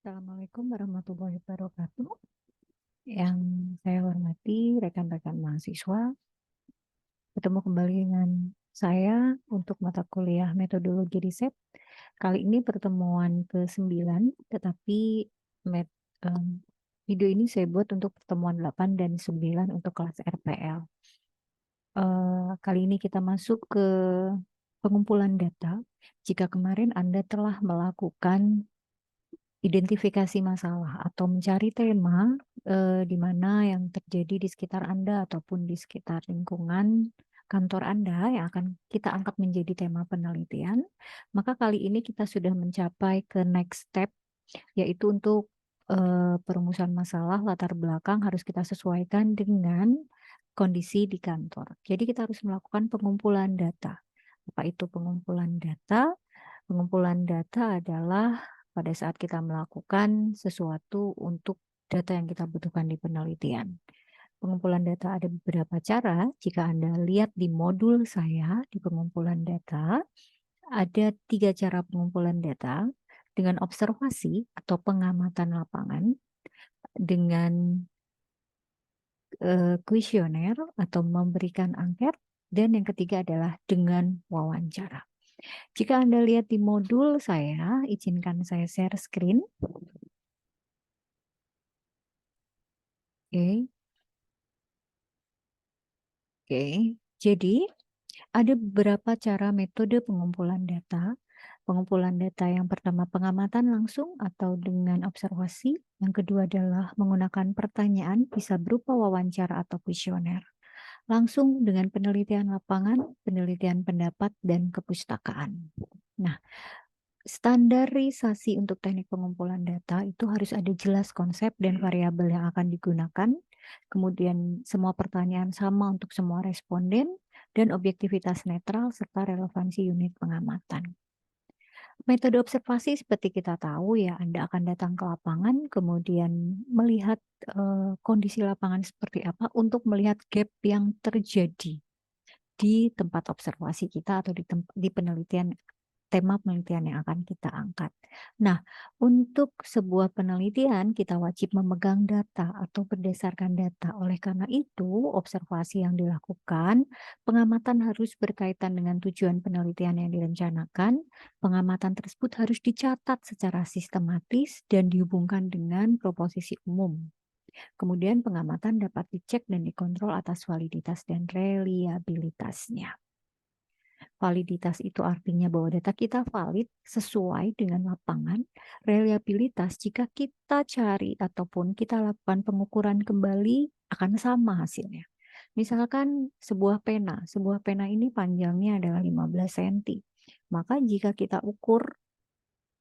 Assalamualaikum warahmatullahi wabarakatuh. Yang saya hormati rekan-rekan mahasiswa, ketemu kembali dengan saya untuk mata kuliah metodologi riset. Kali ini pertemuan ke-9, tetapi met- em, video ini saya buat untuk pertemuan 8 dan 9 untuk kelas RPL. Kali ini kita masuk ke pengumpulan data. Jika kemarin Anda telah melakukan identifikasi masalah atau mencari tema di mana yang terjadi di sekitar Anda ataupun di sekitar lingkungan kantor Anda yang akan kita angkat menjadi tema penelitian, maka kali ini kita sudah mencapai ke next step, yaitu untuk perumusan masalah latar belakang harus kita sesuaikan dengan kondisi di kantor. Jadi kita harus melakukan pengumpulan data. Apa itu pengumpulan data? Pengumpulan data adalah pada saat kita melakukan sesuatu untuk data yang kita butuhkan di penelitian. Pengumpulan data ada beberapa cara. Jika Anda lihat di modul saya di pengumpulan data, ada 3 cara pengumpulan data dengan observasi atau pengamatan lapangan, dengan kuesioner atau memberikan angket, dan yang ketiga adalah dengan wawancara. Jika Anda lihat di modul saya, izinkan saya share screen. Oke, oke. Jadi, ada beberapa cara metode pengumpulan data. Pengumpulan data yang pertama pengamatan langsung atau dengan observasi. Yang kedua adalah menggunakan pertanyaan, bisa berupa wawancara atau kuesioner. Langsung dengan penelitian lapangan, penelitian pendapat, dan kepustakaan. Nah, standarisasi untuk teknik pengumpulan data itu harus ada jelas konsep dan variabel yang akan digunakan, kemudian semua pertanyaan sama untuk semua responden, dan objektivitas netral serta relevansi unit pengamatan. Metode observasi seperti kita tahu ya, Anda akan datang ke lapangan, kemudian melihat kondisi lapangan seperti apa untuk melihat gap yang terjadi di tempat observasi kita atau di penelitian, tema penelitian yang akan kita angkat. Nah, untuk sebuah penelitian kita wajib memegang data atau berdasarkan data. Oleh karena itu, observasi yang dilakukan, pengamatan harus berkaitan dengan tujuan penelitian yang direncanakan. Pengamatan tersebut harus dicatat secara sistematis dan dihubungkan dengan proposisi umum. Kemudian pengamatan dapat dicek dan dikontrol atas validitas dan reliabilitasnya. Validitas itu artinya bahwa data kita valid sesuai dengan lapangan. Reliabilitas jika kita cari ataupun kita lakukan pengukuran kembali akan sama hasilnya. Misalkan sebuah pena ini panjangnya adalah 15 cm. Maka jika kita ukur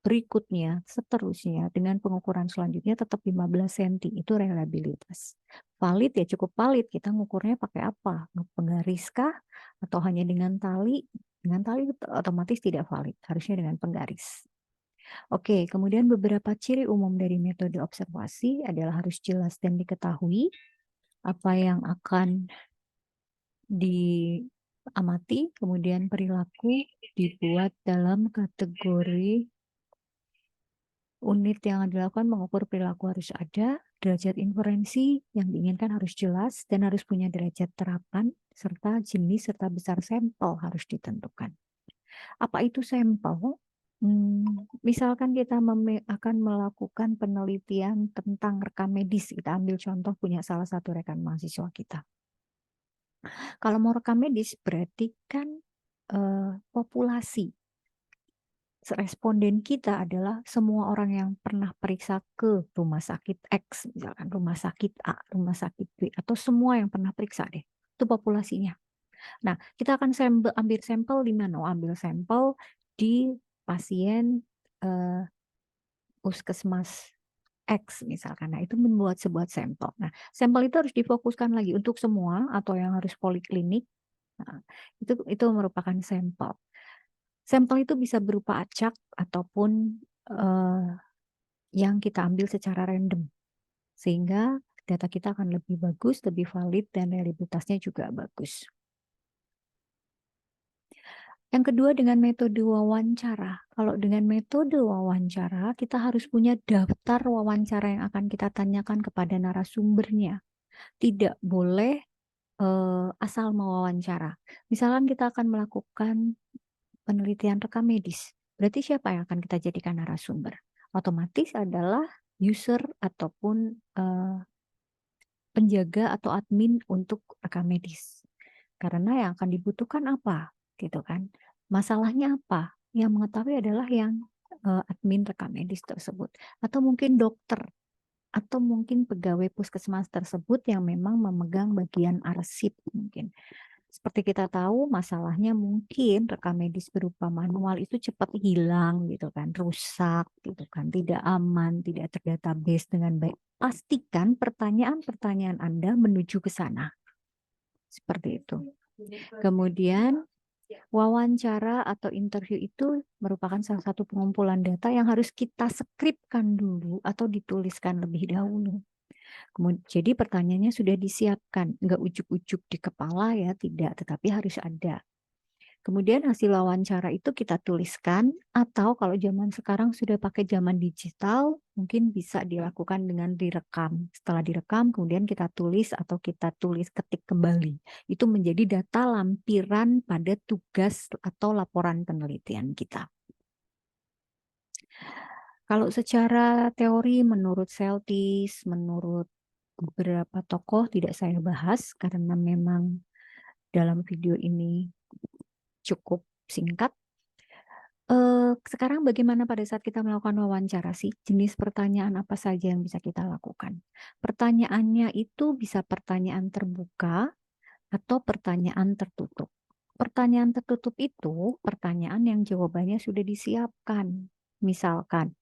berikutnya, seterusnya, dengan pengukuran selanjutnya tetap 15 cm, itu reliabilitas. Valid ya cukup valid, kita ngukurnya pakai apa? Penggaris kah? Atau hanya dengan tali? Dengan tali otomatis tidak valid, harusnya dengan penggaris. Oke, kemudian beberapa ciri umum dari metode observasi adalah harus jelas dan diketahui apa yang akan diamati, kemudian perilaku dibuat dalam kategori. Unit yang dilakukan mengukur perilaku harus ada, derajat inferensi yang diinginkan harus jelas, dan harus punya derajat terapan, serta jenis serta besar sampel harus ditentukan. Apa itu sampel? Misalkan kita akan melakukan penelitian tentang rekam medis, kita ambil contoh punya salah satu rekan mahasiswa kita. Kalau mau rekam medis berarti kan populasi responden kita adalah semua orang yang pernah periksa ke rumah sakit X, misalkan rumah sakit A, rumah sakit B, atau semua yang pernah periksa deh. Itu populasinya. Nah, kita akan ambil sampel di mana? Ambil sampel di pasien puskesmas X misalkan. Nah, itu membuat sebuah sampel. Nah, sampel itu harus difokuskan lagi untuk semua atau yang harus poliklinik. Nah, itu merupakan sampel. Sampel itu bisa berupa acak ataupun yang kita ambil secara random. Sehingga data kita akan lebih bagus, lebih valid, dan reliabilitasnya juga bagus. Yang kedua dengan metode wawancara. Kalau dengan metode wawancara, kita harus punya daftar wawancara yang akan kita tanyakan kepada narasumbernya. Tidak boleh asal mewawancara. Misalkan kita akan melakukan penelitian rekam medis. Berarti siapa yang akan kita jadikan narasumber? Otomatis adalah user ataupun penjaga atau admin untuk rekam medis. Karena yang akan dibutuhkan apa, gitu kan? Masalahnya apa? Yang mengetahui adalah yang admin rekam medis tersebut, atau mungkin dokter, atau mungkin pegawai puskesmas tersebut yang memang memegang bagian arsip mungkin. Seperti kita tahu, masalahnya mungkin rekam medis berupa manual itu cepat hilang gitu kan, rusak gitu kan, tidak aman, tidak terdatabase dengan baik. Pastikan pertanyaan-pertanyaan Anda menuju ke sana. Seperti itu. Kemudian wawancara atau interview itu merupakan salah satu pengumpulan data yang harus kita skripkan dulu atau dituliskan lebih dahulu. Jadi pertanyaannya sudah disiapkan, nggak ujuk-ujuk di kepala ya, tidak, tetapi harus ada. Kemudian hasil wawancara itu kita tuliskan, atau kalau zaman sekarang sudah pakai zaman digital, mungkin bisa dilakukan dengan direkam. Setelah direkam, kemudian kita tulis atau kita tulis ketik kembali. Itu menjadi data lampiran pada tugas atau laporan penelitian kita. Kalau secara teori menurut Celtis, menurut beberapa tokoh tidak saya bahas karena memang dalam video ini cukup singkat. Sekarang bagaimana pada saat kita melakukan wawancara sih? Jenis pertanyaan apa saja yang bisa kita lakukan? Pertanyaannya itu bisa pertanyaan terbuka atau pertanyaan tertutup. Pertanyaan tertutup itu pertanyaan yang jawabannya sudah disiapkan. Misalkan,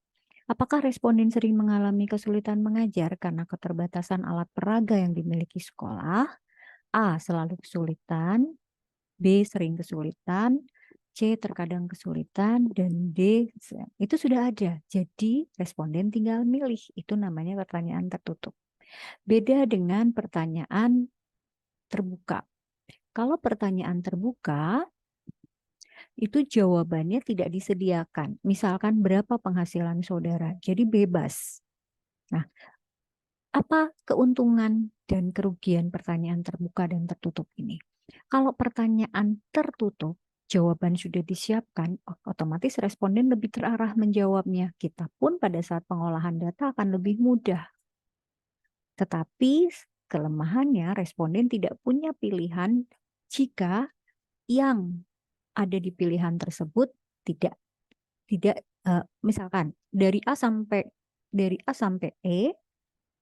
apakah responden sering mengalami kesulitan mengajar karena keterbatasan alat peraga yang dimiliki sekolah? A. Selalu kesulitan. B. Sering kesulitan. C. Terkadang kesulitan. Dan D. Itu sudah ada. Jadi responden tinggal milih. Itu namanya pertanyaan tertutup. Beda dengan pertanyaan terbuka. Kalau pertanyaan terbuka, itu jawabannya tidak disediakan. Misalkan berapa penghasilan saudara. Jadi bebas. Nah, apa keuntungan dan kerugian pertanyaan terbuka dan tertutup ini? Kalau pertanyaan tertutup, jawaban sudah disiapkan, otomatis responden lebih terarah menjawabnya. Kita pun pada saat pengolahan data akan lebih mudah. Tetapi kelemahannya responden tidak punya pilihan jika yang ada di pilihan tersebut tidak misalkan dari A sampai E,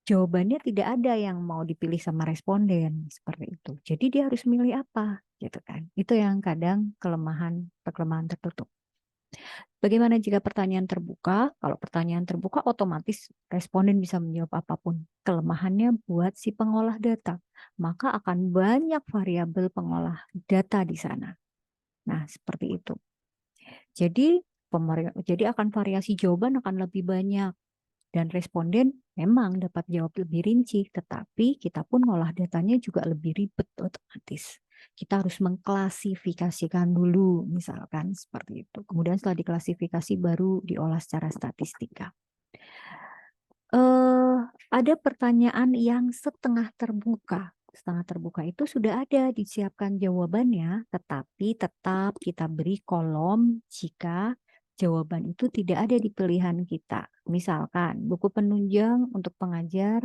jawabannya tidak ada yang mau dipilih sama responden seperti itu. Jadi dia harus milih apa, gitu kan? Itu yang kadang kelemahan tertutup. Bagaimana jika pertanyaan terbuka? Kalau pertanyaan terbuka, otomatis responden bisa menjawab apapun. Kelemahannya buat si pengolah data, maka akan banyak variabel pengolah data di sana. Nah, seperti itu. Jadi akan variasi jawaban akan lebih banyak. Dan responden memang dapat jawab lebih rinci, tetapi kita pun ngolah datanya juga lebih ribet otomatis. Kita harus mengklasifikasikan dulu, misalkan seperti itu. Kemudian setelah diklasifikasi baru diolah secara statistika. Ada pertanyaan yang setengah terbuka. Setengah terbuka itu sudah ada disiapkan jawabannya, tetapi tetap kita beri kolom jika jawaban itu tidak ada di pilihan kita. Misalkan buku penunjang untuk pengajar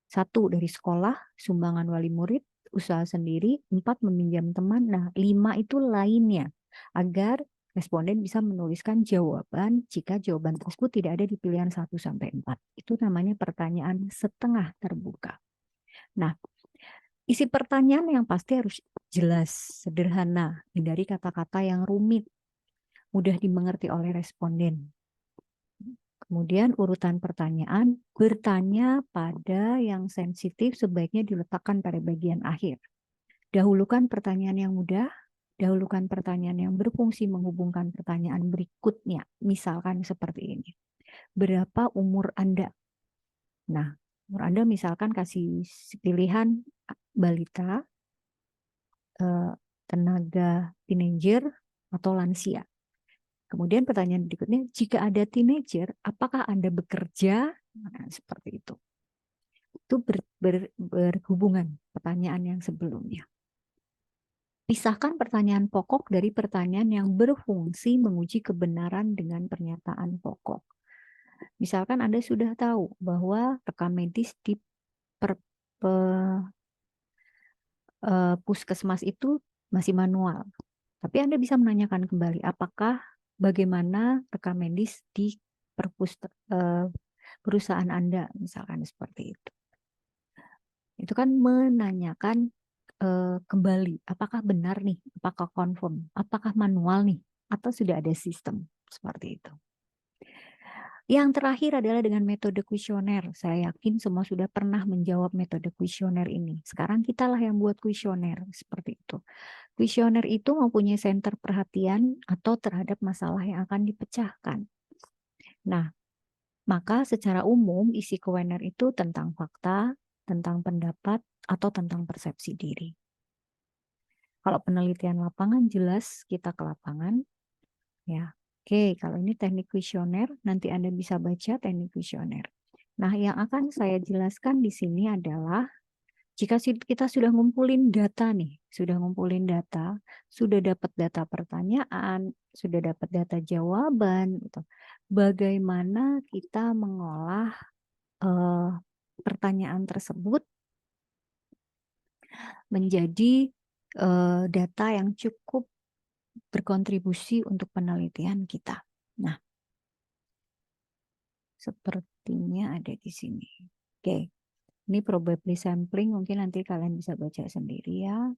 1 dari sekolah, sumbangan wali murid, usaha sendiri, 4 meminjam teman, nah 5 itu lainnya. Agar responden bisa menuliskan jawaban jika jawaban tersebut tidak ada di pilihan 1 sampai 4. Itu namanya pertanyaan setengah terbuka. Nah, isi pertanyaan yang pasti harus jelas, sederhana, hindari kata-kata yang rumit, mudah dimengerti oleh responden. Kemudian urutan pertanyaan, bertanya pada yang sensitif sebaiknya diletakkan pada bagian akhir. Dahulukan pertanyaan yang mudah, dahulukan pertanyaan yang berfungsi menghubungkan pertanyaan berikutnya. Misalkan seperti ini. Berapa umur Anda? Nah, umur Anda misalkan kasih pilihan balita, tenaga teenager, atau lansia. Kemudian pertanyaan berikutnya, jika ada teenager, apakah Anda bekerja? Nah, seperti itu. Itu berhubungan pertanyaan yang sebelumnya. Pisahkan pertanyaan pokok dari pertanyaan yang berfungsi menguji kebenaran dengan pernyataan pokok. Misalkan Anda sudah tahu bahwa rekam medis di puskesmas itu masih manual. Tapi Anda bisa menanyakan kembali, apakah bagaimana rekam medis di perusahaan Anda, misalkan seperti itu. Itu kan menanyakan kembali, apakah benar nih, apakah confirm, apakah manual nih, atau sudah ada sistem, seperti itu. Yang terakhir adalah dengan metode kuesioner. Saya yakin semua sudah pernah menjawab metode kuesioner ini. Sekarang kitalah yang buat kuesioner, seperti itu. Kuesioner itu mempunyai senter perhatian atau terhadap masalah yang akan dipecahkan. Nah, maka secara umum isi kuesioner itu tentang fakta, tentang pendapat, atau tentang persepsi diri. Kalau penelitian lapangan jelas kita ke lapangan, ya. Oke, kalau ini teknik kuesioner, nanti Anda bisa baca teknik kuesioner. Nah, yang akan saya jelaskan di sini adalah jika kita sudah ngumpulin data nih, sudah ngumpulin data, sudah dapat data pertanyaan, sudah dapat data jawaban, gitu. Bagaimana kita mengolah pertanyaan tersebut menjadi data yang cukup berkontribusi untuk penelitian kita. Nah, sepertinya ada di sini. Oke, ini probability sampling, mungkin nanti kalian bisa baca sendiri ya.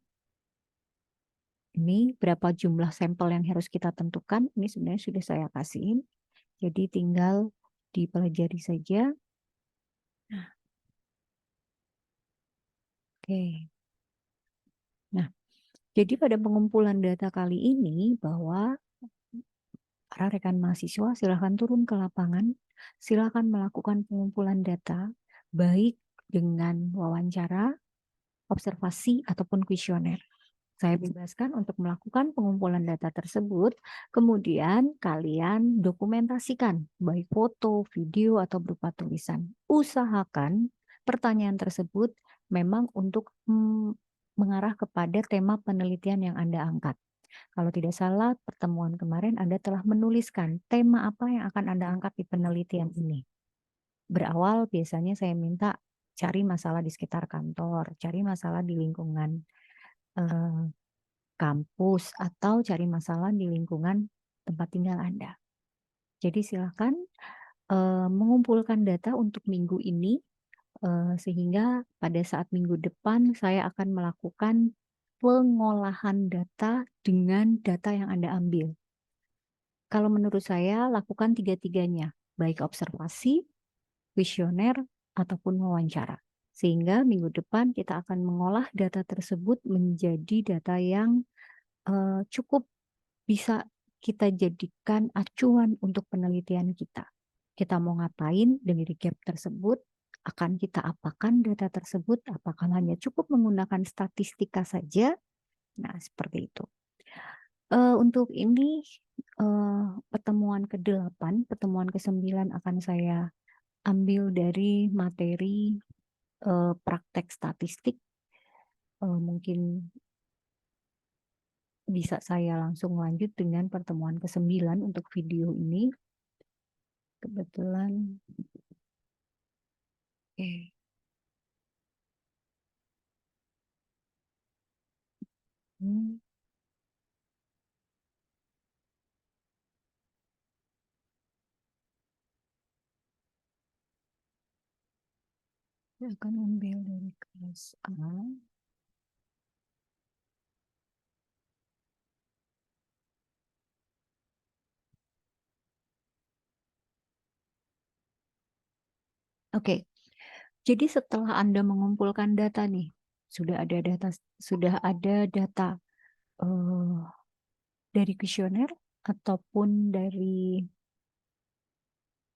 Ini berapa jumlah sampel yang harus kita tentukan. Ini sebenarnya sudah saya kasihin. Jadi tinggal dipelajari saja. Nah, oke. Nah, jadi pada pengumpulan data kali ini bahwa para rekan mahasiswa silakan turun ke lapangan, silakan melakukan pengumpulan data, baik dengan wawancara, observasi, ataupun kuesioner. Saya bebaskan untuk melakukan pengumpulan data tersebut, kemudian kalian dokumentasikan, baik foto, video, atau berupa tulisan. Usahakan pertanyaan tersebut memang untuk mengarah kepada tema penelitian yang Anda angkat. Kalau tidak salah, pertemuan kemarin Anda telah menuliskan tema apa yang akan Anda angkat di penelitian ini. Berawal biasanya saya minta cari masalah di sekitar kantor, cari masalah di lingkungan kampus, atau cari masalah di lingkungan tempat tinggal Anda. Jadi silakan mengumpulkan data untuk minggu ini, sehingga pada saat minggu depan saya akan melakukan pengolahan data dengan data yang Anda ambil. Kalau menurut saya, lakukan tiga-tiganya, baik observasi, kuesioner, ataupun wawancara. Sehingga minggu depan kita akan mengolah data tersebut menjadi data yang cukup bisa kita jadikan acuan untuk penelitian kita. Kita mau ngapain dari gap tersebut, akan kita apakan data tersebut, apakah hanya cukup menggunakan statistika saja. Nah, seperti itu. Untuk ini pertemuan ke-8, pertemuan ke-9 akan saya ambil dari materi praktek statistik. Mungkin bisa saya langsung lanjut dengan pertemuan ke-9 untuk video ini. Kebetulan. Oke. Hmm. Saya akan ambil dari kelas A. Oke, jadi setelah Anda mengumpulkan data nih, sudah ada data dari kuesioner ataupun dari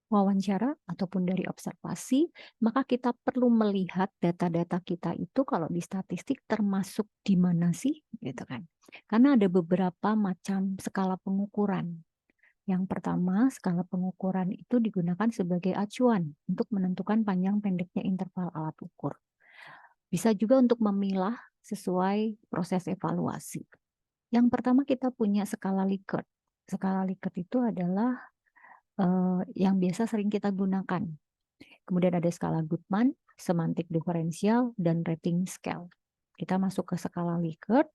wawancara ataupun dari observasi, maka kita perlu melihat data-data kita itu kalau di statistik termasuk di mana sih, gitu kan. Karena ada beberapa macam skala pengukuran. Yang pertama, skala pengukuran itu digunakan sebagai acuan untuk menentukan panjang pendeknya interval alat ukur. Bisa juga untuk memilah sesuai proses evaluasi. Yang pertama kita punya skala Likert. Skala Likert itu adalah yang biasa sering kita gunakan. Kemudian ada skala Goodman, semantik diferensial, dan rating scale. Kita masuk ke skala Likert.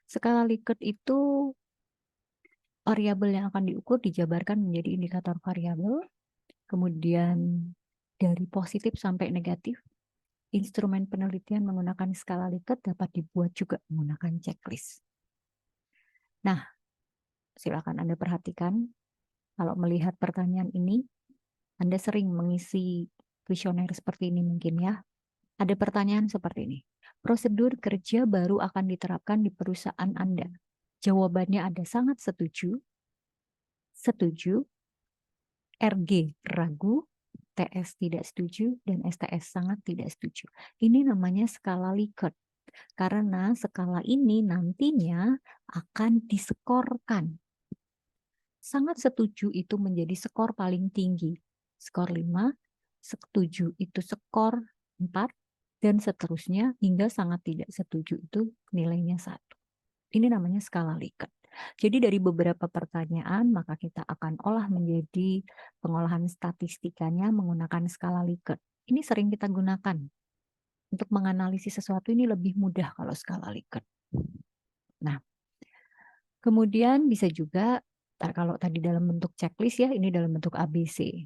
Skala Likert itu variabel yang akan diukur dijabarkan menjadi indikator variabel. Kemudian dari positif sampai negatif, instrumen penelitian menggunakan skala Likert dapat dibuat juga menggunakan checklist. Nah, silakan Anda perhatikan kalau melihat pertanyaan ini, Anda sering mengisi kuesioner seperti ini mungkin ya. Ada pertanyaan seperti ini. Prosedur kerja baru akan diterapkan di perusahaan Anda. Jawabannya ada sangat setuju, setuju, RG ragu, TS tidak setuju, dan STS sangat tidak setuju. Ini namanya skala Likert. Karena skala ini nantinya akan disekorkan. Sangat setuju itu menjadi skor paling tinggi. Skor 5, setuju itu skor 4, dan seterusnya hingga sangat tidak setuju itu nilainya 1. Ini namanya skala Likert. Jadi dari beberapa pertanyaan maka kita akan olah menjadi pengolahan statistikanya menggunakan skala Likert. Ini sering kita gunakan. Untuk menganalisis sesuatu ini lebih mudah kalau skala Likert. Nah, kemudian bisa juga kalau tadi dalam bentuk checklist ya, ini dalam bentuk ABC.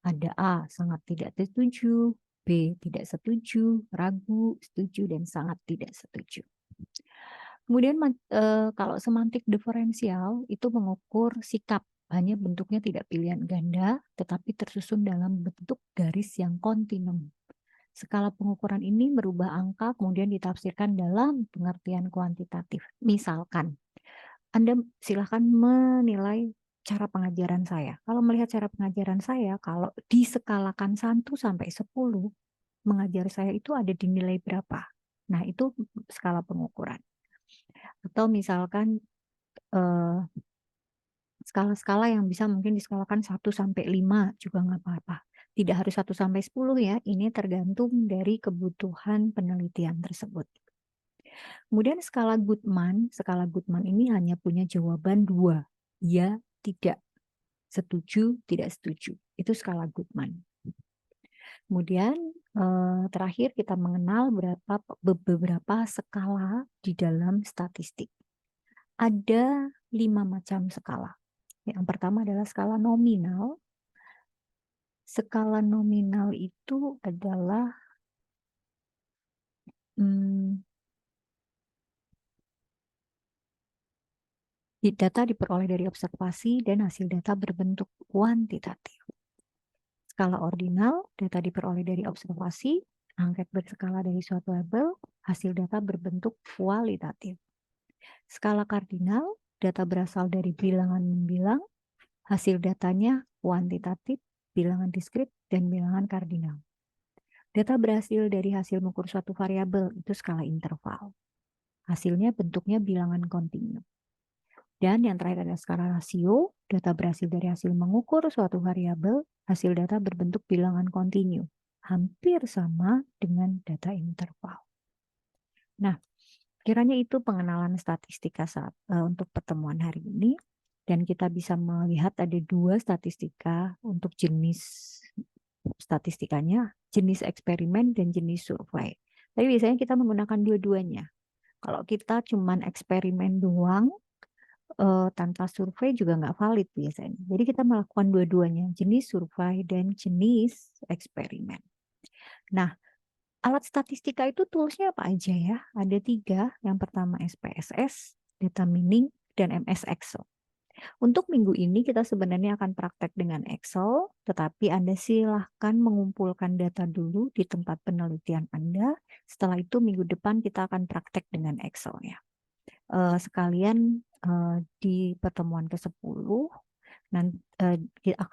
Ada A, sangat tidak setuju, B, tidak setuju, ragu, setuju, dan sangat tidak setuju. Kemudian kalau semantik diferensial itu mengukur sikap, hanya bentuknya tidak pilihan ganda, tetapi tersusun dalam bentuk garis yang kontinum. Skala pengukuran ini merubah angka kemudian ditafsirkan dalam pengertian kuantitatif. Misalkan, Anda silahkan menilai cara pengajaran saya. Kalau melihat cara pengajaran saya, kalau diskalakan 1 sampai 10, mengajar saya itu ada di nilai berapa? Nah, itu skala pengukuran. Atau misalkan skala-skala yang bisa mungkin diskalakan 1 sampai 5 juga nggak apa-apa. Tidak harus 1 sampai 10 ya, ini tergantung dari kebutuhan penelitian tersebut. Kemudian skala Goodman ini hanya punya jawaban 2, ya, tidak, setuju, tidak setuju. Itu skala Goodman. Kemudian terakhir kita mengenal beberapa skala di dalam statistik. Ada 5 macam skala. Yang pertama adalah skala nominal. Skala nominal itu adalah data diperoleh dari observasi dan hasil data berbentuk kuantitatif. Skala ordinal, data diperoleh dari observasi, angket berskala dari suatu label, hasil data berbentuk kualitatif. Skala kardinal, data berasal dari bilangan membilang, hasil datanya kuantitatif, bilangan diskrit, dan bilangan kardinal. Data berhasil dari hasil mengukur suatu variabel, itu skala interval. Hasilnya bentuknya bilangan kontinu. Dan yang terakhir adalah skala rasio, data berhasil dari hasil mengukur suatu variabel, hasil data berbentuk bilangan kontinu. Hampir sama dengan data interval. Nah, kiranya itu pengenalan statistika untuk pertemuan hari ini. Dan kita bisa melihat ada 2 statistika untuk jenis statistikanya, jenis eksperimen dan jenis survei. Tapi biasanya kita menggunakan dua-duanya. Kalau kita cuman eksperimen doang, tanpa survei juga nggak valid biasanya. Jadi kita melakukan dua-duanya, jenis survei dan jenis eksperimen. Nah, alat statistika itu toolsnya apa aja ya? Ada 3. Yang pertama SPSS, Data Mining, dan MS Excel. Untuk minggu ini kita sebenarnya akan praktek dengan Excel, tetapi Anda silahkan mengumpulkan data dulu di tempat penelitian Anda. Setelah itu minggu depan kita akan praktek dengan Excel ya. Sekalian di pertemuan ke-10 Nanti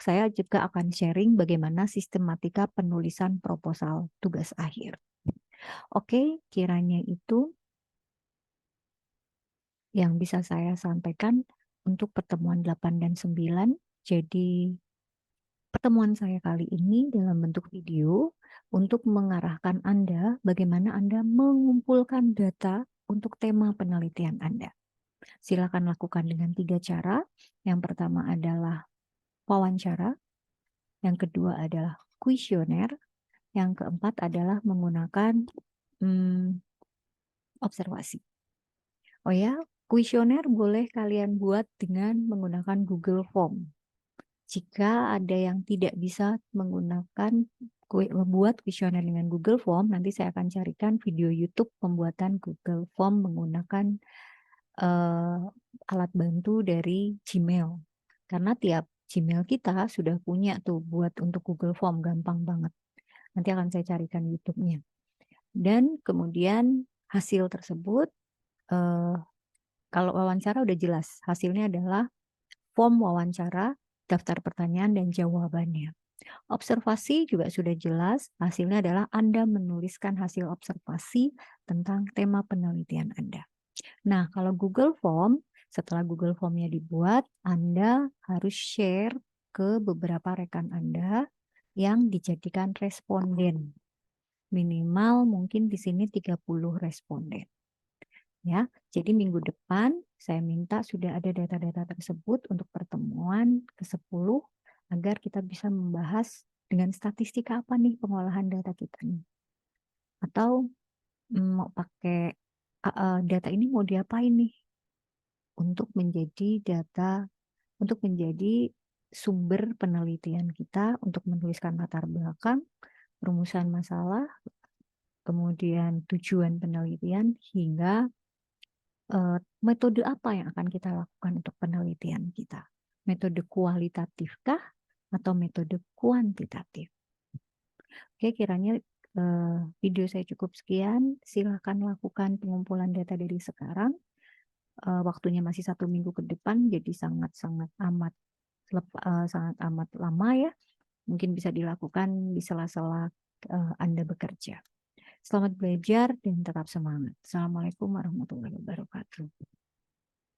saya juga akan sharing bagaimana sistematika penulisan proposal tugas akhir. Oke, kiranya itu yang bisa saya sampaikan untuk pertemuan 8 dan 9. Jadi pertemuan saya kali ini dalam bentuk video untuk mengarahkan Anda bagaimana Anda mengumpulkan data untuk tema penelitian Anda. Silakan lakukan dengan 3 cara. Yang pertama adalah wawancara, yang kedua adalah kuesioner, yang keempat adalah menggunakan observasi. Oh ya, kuesioner boleh kalian buat dengan menggunakan Google Form. Jika ada yang tidak bisa membuat kuesioner dengan Google Form, nanti saya akan carikan video YouTube pembuatan Google Form menggunakan alat bantu dari Gmail. Karena tiap Gmail kita sudah punya tuh buat untuk Google Form, gampang banget. Nanti akan saya carikan YouTube-nya. Dan kemudian hasil tersebut, kalau wawancara udah jelas, hasilnya adalah form wawancara, daftar pertanyaan, dan jawabannya. Observasi juga sudah jelas, hasilnya adalah Anda menuliskan hasil observasi tentang tema penelitian Anda. Nah, kalau Google Form, setelah Google Form-nya dibuat, Anda harus share ke beberapa rekan Anda yang dijadikan responden. Minimal mungkin di sini 30 responden. Ya, jadi minggu depan saya minta sudah ada data-data tersebut untuk pertemuan ke-10 agar kita bisa membahas dengan statistika apa nih pengolahan data kita nih. Atau mau pakai data ini mau diapain nih untuk menjadi sumber penelitian kita untuk menuliskan latar belakang, rumusan masalah, kemudian tujuan penelitian hingga metode apa yang akan kita lakukan untuk penelitian kita? Metode kualitatifkah atau metode kuantitatif? Oke, kiranya video saya cukup sekian. Silakan lakukan pengumpulan data dari sekarang. Waktunya masih 1 minggu ke depan, jadi sangat-sangat sangat amat lama ya. Mungkin bisa dilakukan di sela-sela Anda bekerja. Selamat belajar dan tetap semangat. Assalamualaikum warahmatullahi wabarakatuh.